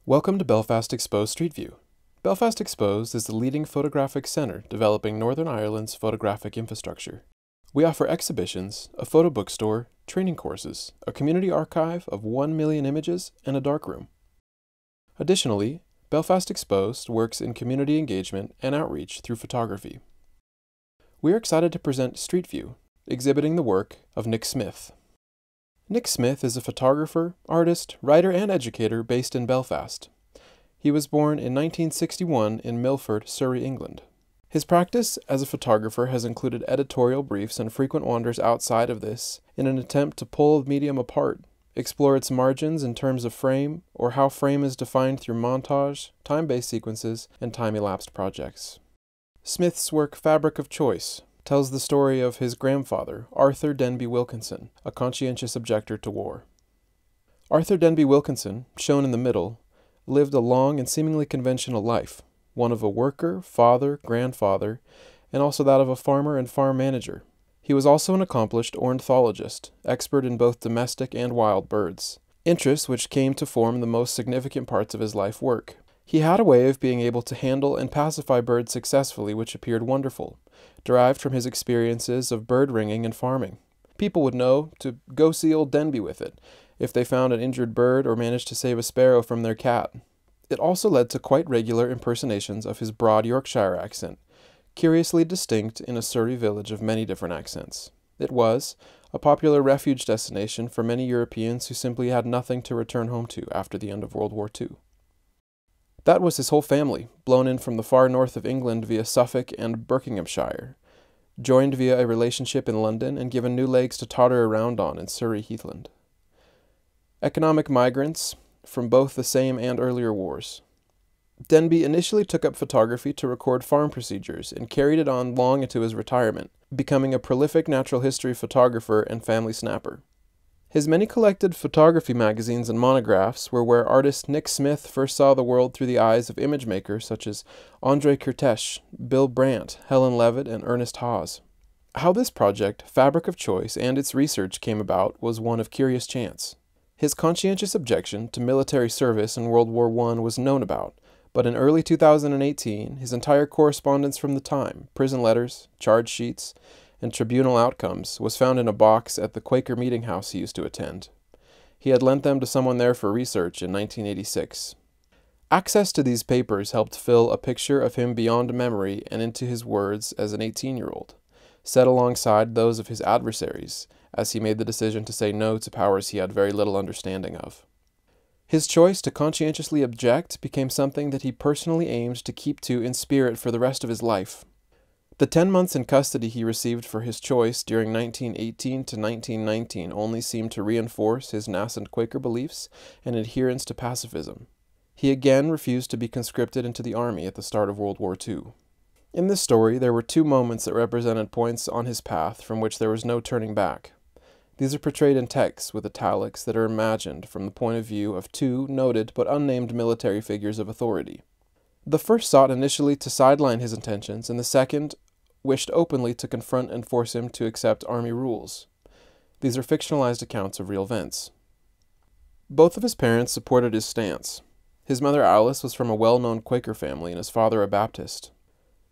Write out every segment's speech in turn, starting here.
Welcome to Belfast Exposed Street View. Belfast Exposed is the leading photographic centre developing Northern Ireland's photographic infrastructure. We offer exhibitions, a photo bookstore, training courses, a community archive of 1 million images, and a darkroom. Additionally, Belfast Exposed works in community engagement and outreach through photography. We are excited to present Street View, exhibiting the work of Nick Smith. Nick Smith is a photographer, artist, writer, and educator based in Belfast. He was born in 1961 in Milford, Surrey, England. His practice as a photographer has included editorial briefs and frequent wanders outside of this in an attempt to pull the medium apart, explore its margins in terms of frame, or how frame is defined through montage, time-based sequences, and time-elapsed projects. Smith's work Fabric of Choice tells the story of his grandfather, Arthur Denby Wilkinson, a conscientious objector to war. Arthur Denby Wilkinson, shown in the middle, lived a long and seemingly conventional life, one of a worker, father, grandfather, and also that of a farmer and farm manager. He was also an accomplished ornithologist, expert in both domestic and wild birds, interests which came to form the most significant parts of his life work. He had a way of being able to handle and pacify birds successfully which appeared wonderful, derived from his experiences of bird ringing and farming. People would know to go see old Denby with it, if they found an injured bird or managed to save a sparrow from their cat. It also led to quite regular impersonations of his broad Yorkshire accent, curiously distinct in a Surrey village of many different accents. It was a popular refuge destination for many Europeans who simply had nothing to return home to after the end of World War II. That was his whole family, blown in from the far north of England via Suffolk and Buckinghamshire, joined via a relationship in London and given new legs to totter around on in Surrey Heathland. Economic migrants from both the same and earlier wars. Denby initially took up photography to record farm procedures and carried it on long into his retirement, becoming a prolific natural history photographer and family snapper. His many collected photography magazines and monographs were where artist Nick Smith first saw the world through the eyes of image makers such as André Kertész, Bill Brandt, Helen Levitt, and Ernest Haas. How this project, Fabric of Choice, and its research came about was one of curious chance. His conscientious objection to military service in World War I was known about, but in early 2018, his entire correspondence from the time, prison letters, charge sheets, and tribunal outcomes, was found in a box at the Quaker meeting house he used to attend. He had lent them to someone there for research in 1986. Access to these papers helped fill a picture of him beyond memory and into his words as an 18-year-old, set alongside those of his adversaries, as he made the decision to say no to powers he had very little understanding of. His choice to conscientiously object became something that he personally aimed to keep to in spirit for the rest of his life. The 10 months in custody he received for his choice during 1918 to 1919 only seemed to reinforce his nascent Quaker beliefs and adherence to pacifism. He again refused to be conscripted into the army at the start of World War II. In this story, there were two moments that represented points on his path from which there was no turning back. These are portrayed in text with italics that are imagined from the point of view of two noted but unnamed military figures of authority. The first sought initially to sideline his intentions, and the second wished openly to confront and force him to accept army rules. These are fictionalized accounts of real events. Both of his parents supported his stance. His mother Alice was from a well-known Quaker family and his father a Baptist.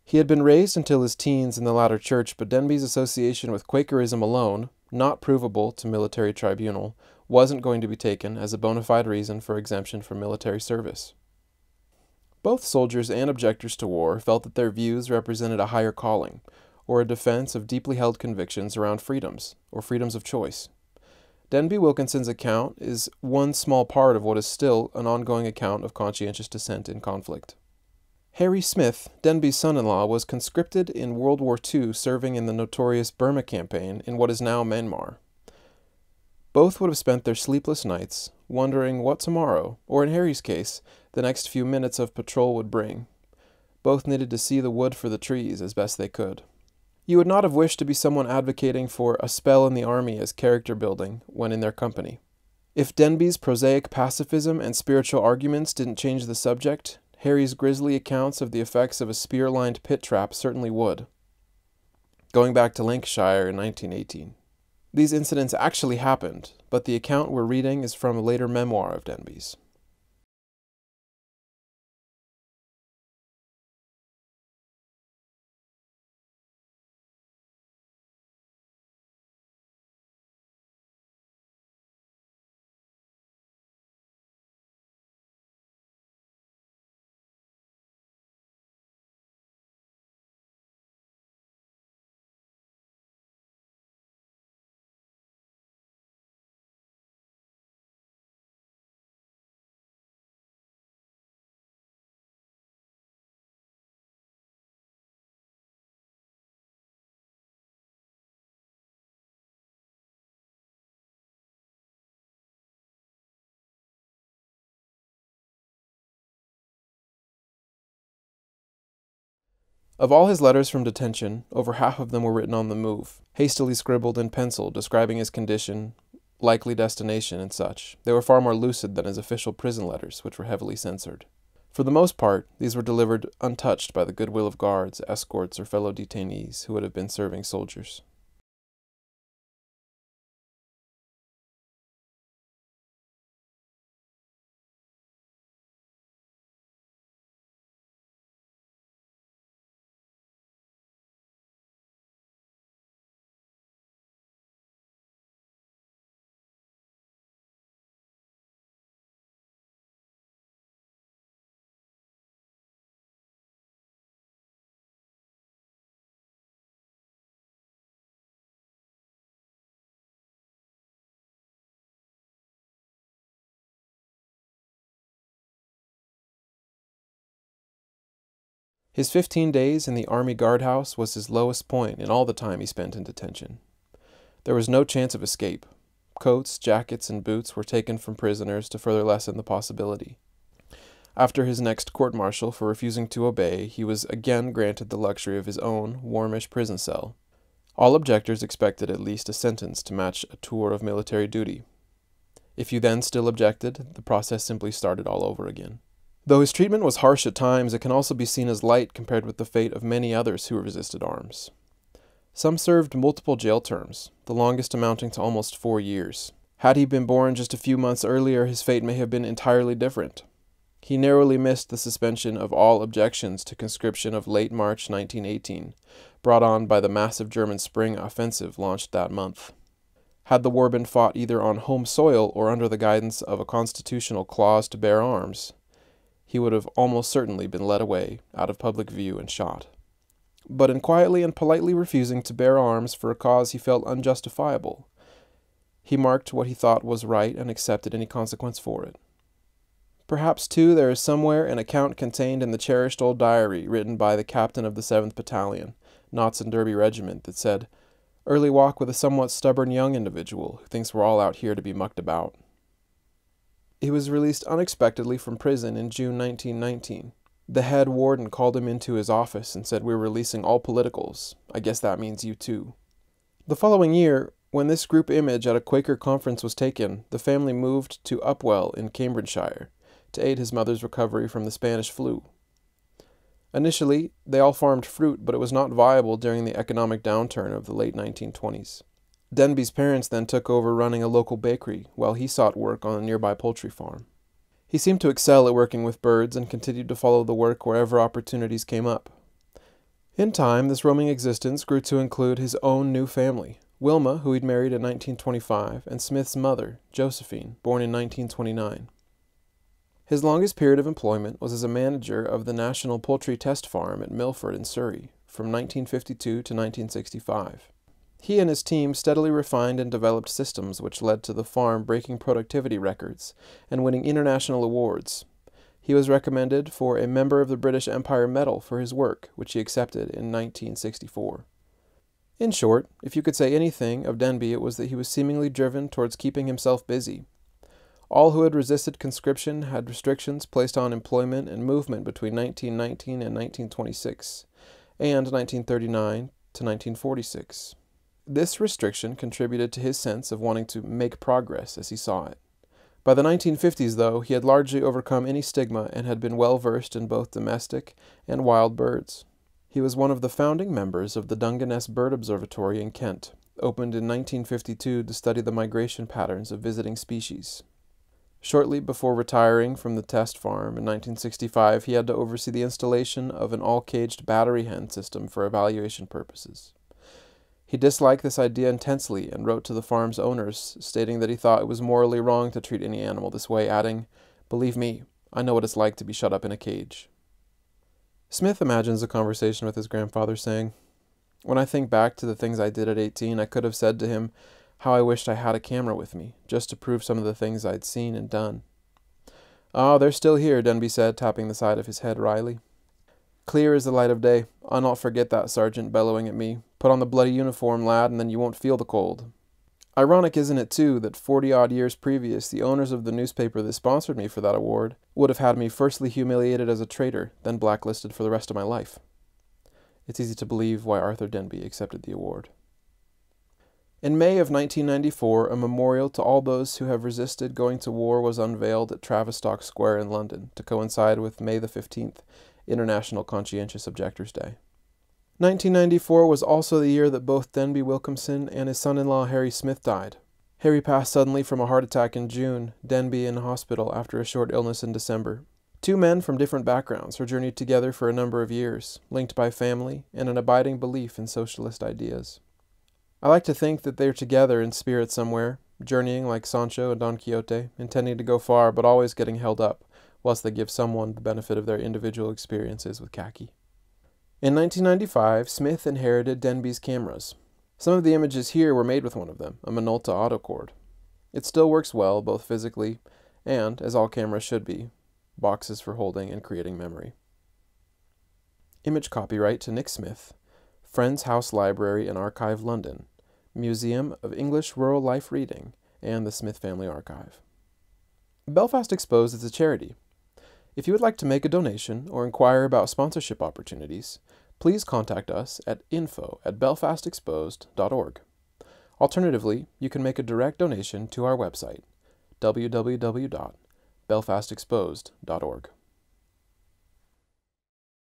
He had been raised until his teens in the latter church, but Denby's association with Quakerism alone, not provable to military tribunal, wasn't going to be taken as a bona fide reason for exemption from military service. Both soldiers and objectors to war felt that their views represented a higher calling, or a defense of deeply held convictions around freedoms, or freedoms of choice. Denby Wilkinson's account is one small part of what is still an ongoing account of conscientious dissent in conflict. Harry Smith, Denby's son-in-law, was conscripted in World War II, serving in the notorious Burma campaign in what is now Myanmar. Both would have spent their sleepless nights wondering what tomorrow, or in Harry's case, the next few minutes of patrol would bring. Both needed to see the wood for the trees as best they could. You would not have wished to be someone advocating for a spell in the army as character building when in their company. If Denby's prosaic pacifism and spiritual arguments didn't change the subject, Harry's grisly accounts of the effects of a spear-lined pit trap certainly would. Going back to Lancashire in 1918. These incidents actually happened, but the account we're reading is from a later memoir of Denby's. Of all his letters from detention, over half of them were written on the move, hastily scribbled in pencil describing his condition, likely destination, and such. They were far more lucid than his official prison letters, which were heavily censored. For the most part, these were delivered untouched by the goodwill of guards, escorts, or fellow detainees who would have been serving soldiers. His 15 days in the Army guardhouse was his lowest point in all the time he spent in detention. There was no chance of escape. Coats, jackets, and boots were taken from prisoners to further lessen the possibility. After his next court-martial for refusing to obey, he was again granted the luxury of his own warmish prison cell. All objectors expected at least a sentence to match a tour of military duty. If you then still objected, the process simply started all over again. Though his treatment was harsh at times, it can also be seen as light compared with the fate of many others who resisted arms. Some served multiple jail terms, the longest amounting to almost 4 years. Had he been born just a few months earlier, his fate may have been entirely different. He narrowly missed the suspension of all objections to conscription of late March 1918, brought on by the massive German spring offensive launched that month. Had the war been fought either on home soil or under the guidance of a constitutional clause to bear arms, he would have almost certainly been led away, out of public view, and shot. But in quietly and politely refusing to bear arms for a cause he felt unjustifiable, he marked what he thought was right and accepted any consequence for it. Perhaps, too, there is somewhere an account contained in the cherished old diary written by the captain of the 7th Battalion, Notts and Derby Regiment, that said, "Early walk with a somewhat stubborn young individual who thinks we're all out here to be mucked about." He was released unexpectedly from prison in June 1919. The head warden called him into his office and said, "We're releasing all politicals. I guess that means you too." The following year, when this group image at a Quaker conference was taken, the family moved to Upwell in Cambridgeshire to aid his mother's recovery from the Spanish flu. Initially, they all farmed fruit, but it was not viable during the economic downturn of the late 1920s. Denby's parents then took over running a local bakery, while he sought work on a nearby poultry farm. He seemed to excel at working with birds and continued to follow the work wherever opportunities came up. In time, this roaming existence grew to include his own new family, Wilma, who he'd married in 1925, and Smith's mother, Josephine, born in 1929. His longest period of employment was as a manager of the National Poultry Test Farm at Milford in Surrey, from 1952 to 1965. He and his team steadily refined and developed systems which led to the farm breaking productivity records and winning international awards. He was recommended for a Member of the British Empire Medal for his work, which he accepted in 1964. In short, if you could say anything of Denby, it was that he was seemingly driven towards keeping himself busy. All who had resisted conscription had restrictions placed on employment and movement between 1919 and 1926, and 1939 to 1946. This restriction contributed to his sense of wanting to make progress as he saw it. By the 1950s, though, he had largely overcome any stigma and had been well versed in both domestic and wild birds. He was one of the founding members of the Dungeness Bird Observatory in Kent, opened in 1952 to study the migration patterns of visiting species. Shortly before retiring from the test farm in 1965, he had to oversee the installation of an all-caged battery hen system for evaluation purposes. He disliked this idea intensely and wrote to the farm's owners, stating that he thought it was morally wrong to treat any animal this way, adding, "Believe me, I know what it's like to be shut up in a cage." Smith imagines a conversation with his grandfather saying, "When I think back to the things I did at 18, I could have said to him how I wished I had a camera with me, just to prove some of the things I'd seen and done." "Oh, they're still here," Denby said, tapping the side of his head wryly. "Clear as the light of day. I'll not forget that sergeant bellowing at me, 'Put on the bloody uniform, lad, and then you won't feel the cold.' Ironic, isn't it, too, that 40-odd years previous, the owners of the newspaper that sponsored me for that award would have had me firstly humiliated as a traitor, then blacklisted for the rest of my life. It's easy to believe why Arthur Denby accepted the award. In May of 1994, a memorial to all those who have resisted going to war was unveiled at Tavistock Square in London to coincide with May the 15th, International Conscientious Objectors' Day. 1994 was also the year that both Denby Wilkinson and his son-in-law Harry Smith died. Harry passed suddenly from a heart attack in June, Denby in hospital after a short illness in December. Two men from different backgrounds were journeyed together for a number of years, linked by family and an abiding belief in socialist ideas. I like to think that they're together in spirit somewhere, journeying like Sancho and Don Quixote, intending to go far but always getting held up, whilst they give someone the benefit of their individual experiences with khaki. In 1995, Smith inherited Denby's cameras. Some of the images here were made with one of them, a Minolta autocord. It still works well, both physically and, as all cameras should be, boxes for holding and creating memory. Image copyright to Nick Smith, Friends House Library and Archive, London, Museum of English Rural Life Reading, and the Smith Family Archive. Belfast Exposed is a charity. If you would like to make a donation or inquire about sponsorship opportunities, please contact us at info@belfastexposed.org. Alternatively, you can make a direct donation to our website, www.belfastexposed.org.